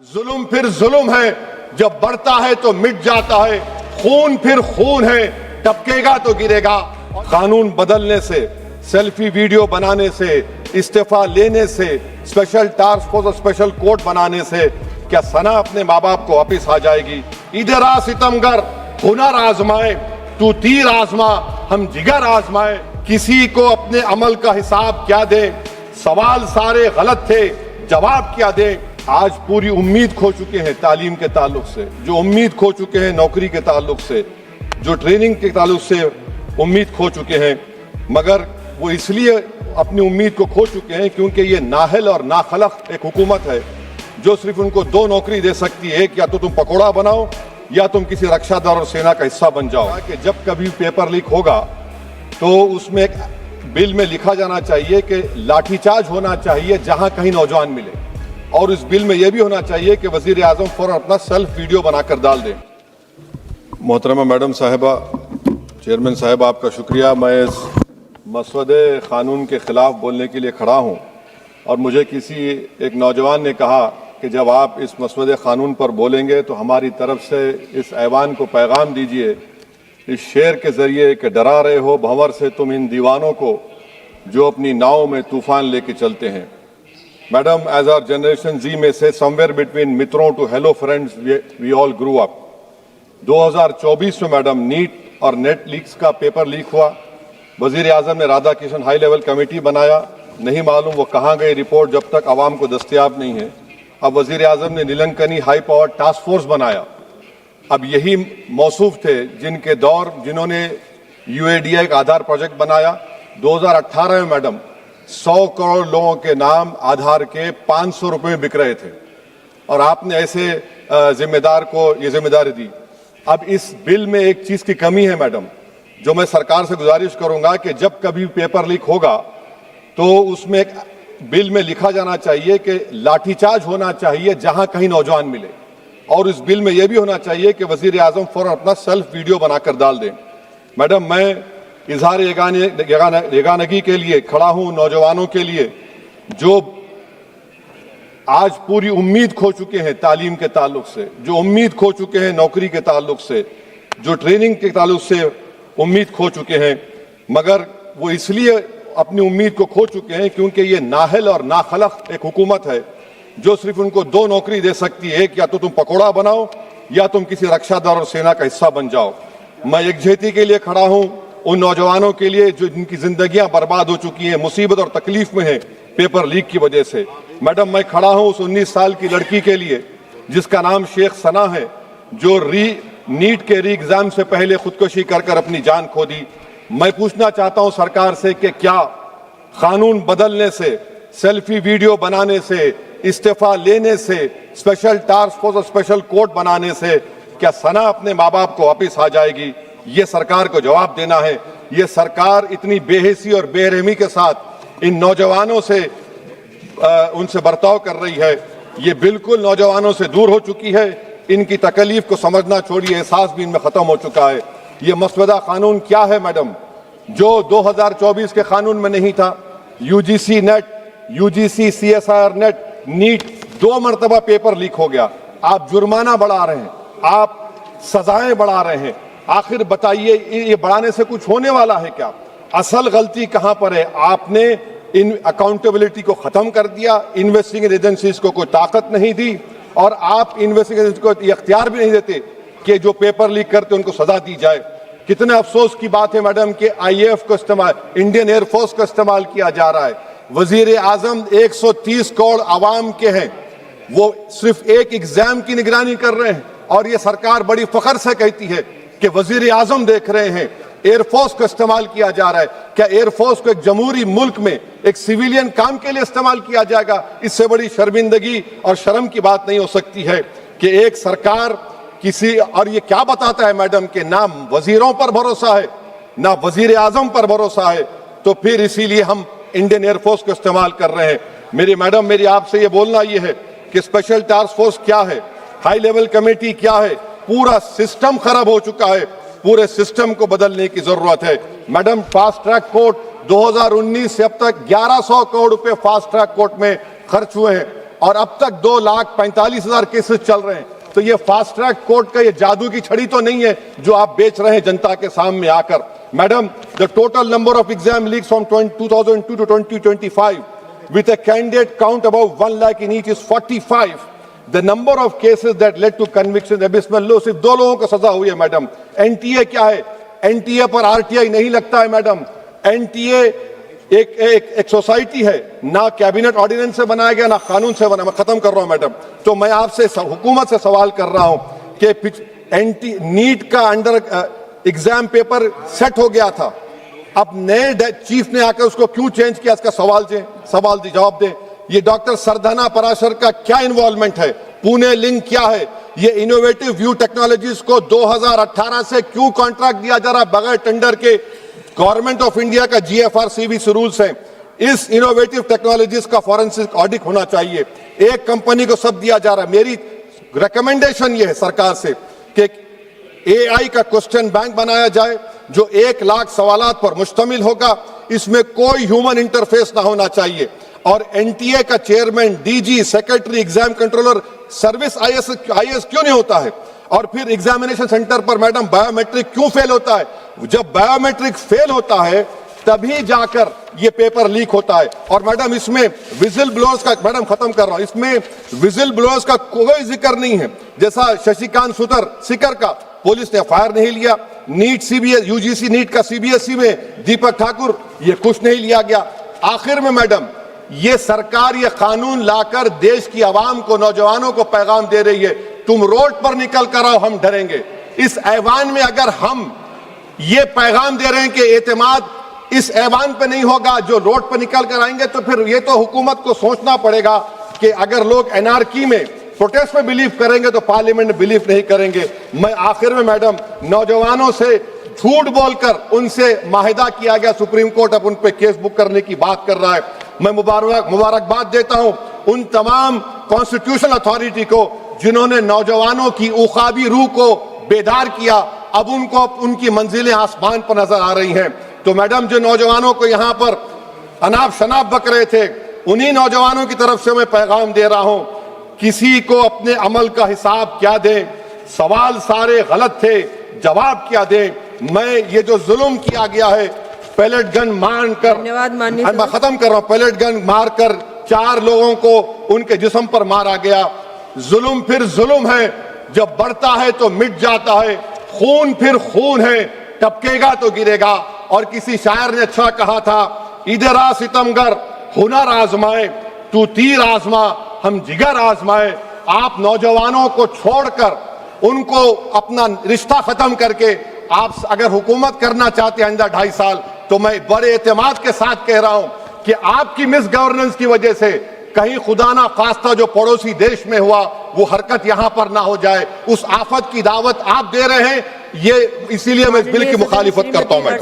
जुल्म फिर जुल्म है, जब बढ़ता है तो मिट जाता है। खून फिर खून है, टपकेगा तो गिरेगा। कानून बदलने से, सेल्फी वीडियो बनाने से, इस्तीफा लेने से, स्पेशल टास्क फोर्स और स्पेशल कोर्ट बनाने से क्या सना अपने माँ बाप को वापिस आ जाएगी? इधर आ सितमगर, हुनर आजमाए, तू तीर आजमा, हम जिगर आजमाए। किसी को अपने अमल का हिसाब क्या दे? सवाल सारे गलत थे, जवाब क्या दे? आज पूरी उम्मीद खो चुके हैं तालीम के ताल्लुक से, जो उम्मीद खो चुके हैं नौकरी के ताल्लुक से, जो ट्रेनिंग के ताल्लुक से उम्मीद खो चुके हैं। मगर वो इसलिए अपनी उम्मीद को खो चुके हैं क्योंकि ये नाहल और नाखलक एक हुकूमत है जो सिर्फ उनको दो नौकरी दे सकती है, एक या तो तुम पकौड़ा बनाओ या तुम किसी रक्षा दल और सेना का हिस्सा बन जाओ। कि जब कभी पेपर लीक होगा तो उसमें एक बिल में लिखा जाना चाहिए कि लाठीचार्ज होना चाहिए जहां कहीं नौजवान मिले, और इस बिल में यह भी होना चाहिए कि वजीर आजम फौरन अपना सेल्फ वीडियो बनाकर डाल दें। मोहतरमा मैडम साहिबा, चेयरमैन साहब, आपका शुक्रिया। मैं इस मसवदे कानून के खिलाफ बोलने के लिए खड़ा हूं और मुझे किसी एक नौजवान ने कहा कि जब आप इस मसवदे कानून पर बोलेंगे तो हमारी तरफ से इस ऐवान को पैगाम दीजिए इस शेर के जरिए कि डरा रहे हो भंवर से तुम इन दीवानों को जो अपनी नाव में तूफान लेके चलते हैं। Madam, as our generation G में से समवेयर बिटवीन मित्रों to hello friends we all grew up. 2024 में मैडम नीट और नेट लीक्स का पेपर लीक हुआ। वजीर आजम ने Radha Kishan high level committee बनाया, नहीं मालूम वो कहाँ गई रिपोर्ट जब तक आवाम को दस्तयाब नहीं है। अब वजीर आजम ने नीलंकनी हाई पावर टास्क फोर्स बनाया। अब यही मौसूफ थे जिन्होंने UADI का आधार प्रोजेक्ट बनाया। 2018 में मैडम 100 करोड़ लोगों के नाम आधार के 500 रुपए में बिक रहे थे और आपने ऐसे जिम्मेदार को ये जिम्मेदारी दी। अब इस बिल में एक चीज की कमी है मैडम, जो मैं सरकार से गुजारिश करूंगा कि जब कभी पेपर लीक होगा तो उसमें एक बिल में लिखा जाना चाहिए कि लाठीचार्ज होना चाहिए जहां कहीं नौजवान मिले, और इस बिल में यह भी होना चाहिए कि वजीर आजम फौरन अपना सेल्फ वीडियो बनाकर डाल दें। मैडम, मैं इजहार यगानगी के लिए खड़ा हूं नौजवानों के लिए जो आज पूरी उम्मीद खो चुके हैं तालीम के ताल्लुक से, जो उम्मीद खो चुके हैं नौकरी के ताल्लुक से, जो ट्रेनिंग के ताल्लुक से उम्मीद खो चुके हैं। मगर वो इसलिए अपनी उम्मीद को खो चुके हैं क्योंकि ये नाहल और नाखलक एक हुकूमत है जो सिर्फ उनको दो नौकरी दे सकती है, एक या तो तुम पकौड़ा बनाओ या तुम किसी रक्षा दल और सेना का हिस्सा बन जाओ। मैं यकजहती के लिए खड़ा हूं उन नौजवानों के लिए जो जिनकी जिंदगियां बर्बाद हो चुकी हैं, मुसीबत और तकलीफ में है पेपर लीक की वजह से। मैडम, मैं खड़ा हूं उस 19 साल की लड़की के लिए जिसका नाम शेख सना है, जो नीट के री एग्जाम से पहले खुदकुशी कर अपनी जान खो दी। मैं पूछना चाहता हूं सरकार से कि क्या कानून बदलने से, सेल्फी वीडियो बनाने से, इस्तीफा लेने से, स्पेशल टास्क फोर्स और स्पेशल कोर्ट बनाने से क्या सना अपने माँ बाप को वापिस आ जाएगी? ये सरकार को जवाब देना है। ये सरकार इतनी बेहिसी और बेरहमी के साथ इन नौजवानों से उनसे बर्ताव कर रही है, ये बिल्कुल नौजवानों से दूर हो चुकी है। इनकी तकलीफ को समझना छोड़िए, एहसास भी इनमें खत्म हो चुका है। ये मसवदा कानून क्या है मैडम, जो 2024 के कानून में नहीं था? UGC NET, UGC CSIR NET, NEET 2 मरतबा पेपर लीक हो गया। आप जुर्माना बढ़ा रहे हैं, आप सजाएं बढ़ा रहे हैं। आखिर बताइए, ये बढ़ाने से कुछ होने वाला है क्या? असल गलती कहां पर है? आपने इन अकाउंटेबिलिटी को खत्म कर दिया, इन्वेस्टिगेटिंग एजेंसीज को कोई ताकत नहीं दी, और आप इन्वेस्टिगेशन को इख्तियार भी नहीं देते कि जो पेपर लीक करते उनको सजा दी जाए। कितने अफसोस की बात है मैडम कि IAF को इस्तेमाल, इंडियन एयरफोर्स का इस्तेमाल किया जा रहा है। वजीर आजम 130 करोड़ आवाम के हैं, वो सिर्फ एक एग्जाम की निगरानी कर रहे हैं, और ये सरकार बड़ी फख्र से कहती है कि वजीर आजम देख रहे हैं। एयरफोर्स को इस्तेमाल किया जा रहा है। क्या एयरफोर्स को एक जमहूरी मुल्क में एक सिविलियन काम के लिए इस्तेमाल किया जाएगा? इससे बड़ी शर्मिंदगी और शर्म की बात नहीं हो सकती है कि एक सरकार किसी, और ये क्या बताता है मैडम कि ना वजीरों पर भरोसा है ना वजीर आजम पर भरोसा है, तो फिर इसीलिए हम इंडियन एयरफोर्स को इस्तेमाल कर रहे हैं। मेरी मैडम, मेरी आपसे ये बोलना ये है कि स्पेशल टास्क फोर्स क्या है, हाई लेवल कमेटी क्या है? पूरा सिस्टम खराब हो चुका है, पूरे सिस्टम को बदलने की जरूरत है। मैडम, फास्ट ट्रैक कोर्ट 2019 से अब तक 1100 करोड़ रुपए फास्ट ट्रैक कोर्ट में खर्च हुए हैं, और अब तक 2,45,000 केसेस चल रहे हैं। तो ये फास्ट ट्रैक कोर्ट का ये जादू की छड़ी तो नहीं है जो आप बेच रहे हैं जनता के सामने आकर। Madam, the total number of exam leaks from 2002 to 2025 with a candidate count above 1 lakh in each is 45. The number of cases that led to conviction abysmal low। सिर्फ 2 लोगों को सजा हुई है मैडम। एनटीए क्या है? एनटीए पर RTI नहीं लगता है मैडम। एनटीए एक सोसाइटी है, ना कैबिनेट ऑर्डिनेंस से बनाया गया ना कानून से बना। मैं खत्म कर रहा हूं मैडम। तो मैं आपसे हुकूमत से सवाल कर रहा हूं कि नीट का अंडर एग्जाम पेपर सेट हो गया था, अब नए चीफ ने आकर उसको क्यों चेंज किया? इसका सवाल जवाब दे। ये डॉक्टर सरदाना पराशर का क्या इन्वॉल्वमेंट है? पुणे लिंक क्या है? ये इनोवेटिव व्यू टेक्नोलॉजीज को 2018 से क्यों कॉन्ट्रैक्ट दिया जा रहा बगैर टेंडर के? गवर्नमेंट ऑफ इंडिया का GFRCB रूल्स है। इस इनोवेटिव टेक्नोलॉजीज का फॉरेंसिक ऑडिट होना चाहिए। एक कंपनी को सब दिया जा रहा है। मेरी रिकमेंडेशन ये है सरकार से कि AI का क्वेश्चन बैंक बनाया जाए जो 1 लाख सवालात पर मुश्तमिल होगा। इसमें कोई ह्यूमन इंटरफेस ना होना चाहिए। और एनटीए का chairman, DG, secretary, exam controller, service IAS क्यों नहीं होता है? और फिर एग्जामिनेशन सेंटर पर मैडम बायोमेट्रिक क्यों फेल होता है? जब बायोमेट्रिक फेल होता है तभी जाकर ये पेपर लीक होता है। और मैडम इसमें विजिल ब्लोअर्स का, मैडम खत्म कर रहा हूं, इसमें विजिल ब्लोअर्स का कोई जिक्र नहीं है। जैसा शशिकांत सिकर का पुलिस ने FIR नहीं लिया, नीट CBS UGC नीट का CBSE में दीपक ठाकुर, ये कुछ नहीं लिया गया। आखिर में मैडम ये सरकार ये कानून लाकर देश की आवाम को, नौजवानों को पैगाम दे रही है, तुम रोड पर निकल कर आओ, हम डरेंगे। इस ऐवान में अगर हम ये पैगाम दे रहे हैं कि एतमाद इस ऐवान पे नहीं होगा, जो रोड पर निकल कर आएंगे, तो फिर ये तो हुकूमत को सोचना पड़ेगा कि अगर लोग एनआरकी में, प्रोटेस्ट में बिलीव करेंगे तो पार्लियामेंट में बिलीव नहीं करेंगे। मैं आखिर में मैडम नौजवानों से झूठ बोलकर उनसे माहिदा किया गया, सुप्रीम कोर्ट अब उन पे केस बुक करने की बात कर रहा है। मैं मुबारकबाद देता हूं उन तमाम कॉन्स्टिट्यूशनल अथॉरिटी को जिन्होंने नौजवानों की उखाबी रूह को बेदार किया। अब उनको उनकी मंजिलें आसमान पर नजर आ रही हैं। तो मैडम जो नौजवानों को यहां पर अनाप शनाप बक रहे थे, उन्हीं नौजवानों की तरफ से मैं पैगाम दे रहा हूं, किसी को अपने अमल का हिसाब क्या दें? सवाल सारे गलत थे, जवाब क्या दें? मैं ये जो जुल्म किया गया है, पैलेट गन मारकर, मैं खत्म कर रहा हूं, पैलेट गन मारकर 4 लोगों को उनके जिस्म पर मारा गया। जुल्म फिर जुल्म है, जब बढ़ता है तो मिट जाता है। खून फिर खून है, टपकेगा तो गिरेगा। और किसी शायर ने अच्छा कहा था, इधर आ सितमगर हुनर आजमाए, तू तीर आजमा हम जिगर आजमाए। आप नौजवानों को छोड़कर उनको अपना रिश्ता खत्म करके आप अगर हुकूमत करना चाहते हैं आइंदा 2.5 साल, तो मैं बड़े एतमाद के साथ कह रहा हूं कि आपकी मिस गवर्नेंस की वजह से कहीं खुदा ना खास्ता जो पड़ोसी देश में हुआ वो हरकत यहां पर ना हो जाए। उस आफत की दावत आप दे रहे हैं, ये इसीलिए मैं इस बिल की मुखालिफत करता हूं मैडम।